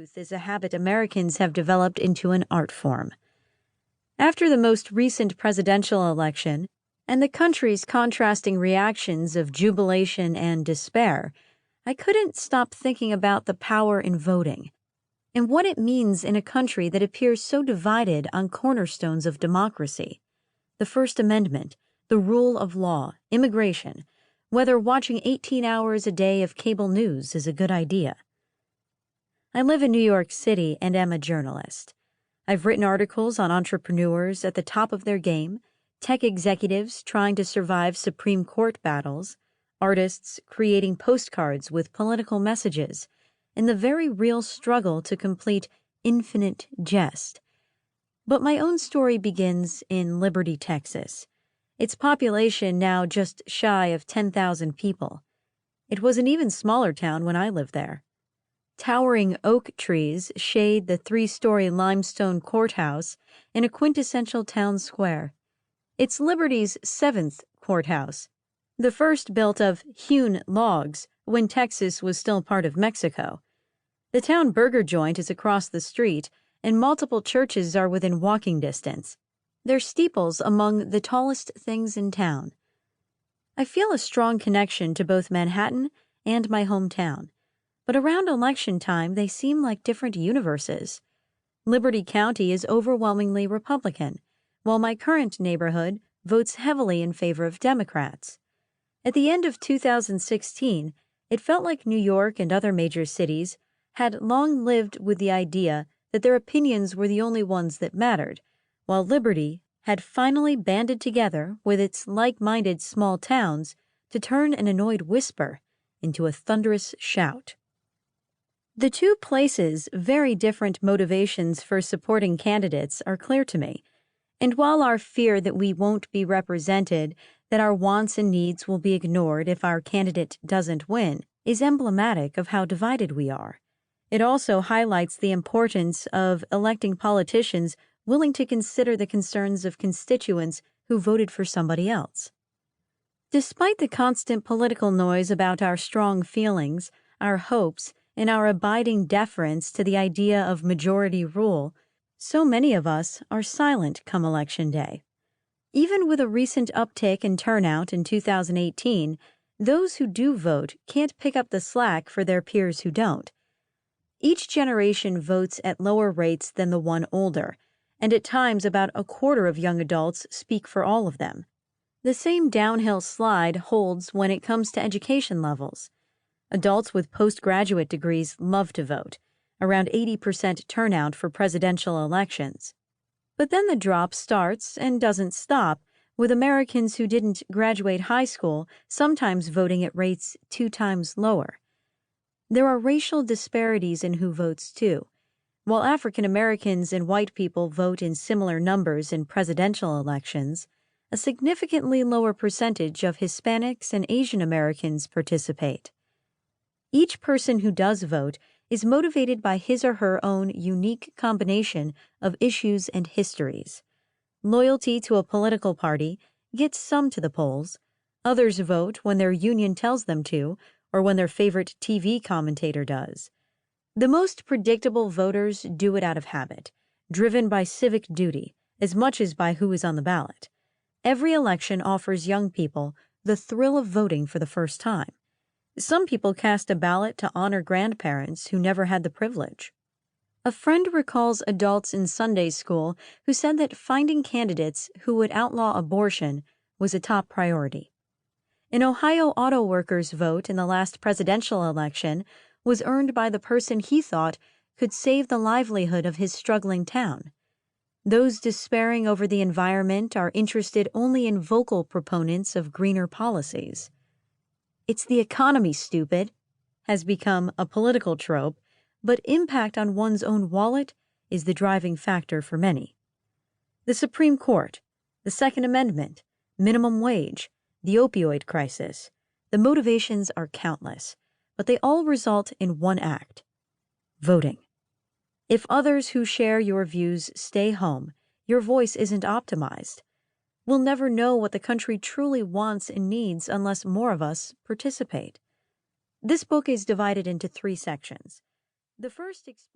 truth is a habit Americans have developed into an art form. After the most recent presidential election, and the country's contrasting reactions of jubilation and despair, I couldn't stop thinking about the power in voting, and what it means in a country that appears so divided on cornerstones of democracy: the First Amendment, the rule of law, immigration, whether watching 18 hours a day of cable news is a good idea. I live in New York City and am a journalist. I've written articles on entrepreneurs at the top of their game, tech executives trying to survive Supreme Court battles, artists creating postcards with political messages, and the very real struggle to complete infinite jest. But my own story begins in Liberty, Texas. Its population now just shy of 10,000 people. It was an even smaller town when I lived there. Towering oak trees shade the 3-story limestone courthouse in a quintessential town square. It's Liberty's 7th courthouse, the first built of hewn logs when Texas was still part of Mexico. The town burger joint is across the street, and multiple churches are within walking distance. Their steeples among the tallest things in town. I feel a strong connection to both Manhattan and my hometown, but around election time they seem like different universes. Liberty County is overwhelmingly Republican, while my current neighborhood votes heavily in favor of Democrats. At the end of 2016, it felt like New York and other major cities had long lived with the idea that their opinions were the only ones that mattered, while Liberty had finally banded together with its like-minded small towns to turn an annoyed whisper into a thunderous shout. The two places' very different motivations for supporting candidates are clear to me, and while our fear that we won't be represented, that our wants and needs will be ignored if our candidate doesn't win, is emblematic of how divided we are. It also highlights the importance of electing politicians willing to consider the concerns of constituents who voted for somebody else. Despite the constant political noise about our strong feelings, our hopes, and our abiding deference to the idea of majority rule, so many of us are silent come Election Day. Even with a recent uptick in turnout in 2018, those who do vote can't pick up the slack for their peers who don't. Each generation votes at lower rates than the one older, and at times about a quarter of young adults speak for all of them. The same downhill slide holds when it comes to education levels. Adults with postgraduate degrees love to vote, around 80% turnout for presidential elections. But then the drop starts and doesn't stop, with Americans who didn't graduate high school sometimes voting at rates 2 times lower. There are racial disparities in who votes, too. While African Americans and white people vote in similar numbers in presidential elections, a significantly lower percentage of Hispanics and Asian Americans participate. Each person who does vote is motivated by his or her own unique combination of issues and histories. Loyalty to a political party gets some to the polls. Others vote when their union tells them to, or when their favorite TV commentator does. The most predictable voters do it out of habit, driven by civic duty as much as by who is on the ballot. Every election offers young people the thrill of voting for the first time. Some people cast a ballot to honor grandparents who never had the privilege. A friend recalls adults in Sunday school who said that finding candidates who would outlaw abortion was a top priority. An Ohio auto worker's vote in the last presidential election was earned by the person he thought could save the livelihood of his struggling town. Those despairing over the environment are interested only in vocal proponents of greener policies. "It's the economy, stupid," has become a political trope, but impact on one's own wallet is the driving factor for many. The Supreme Court, the Second Amendment, minimum wage, the opioid crisis, the motivations are countless, but they all result in one act: voting. If others who share your views stay home, your voice isn't optimized. We'll never know what the country truly wants and needs unless more of us participate. This book is divided into 3 sections. The first explains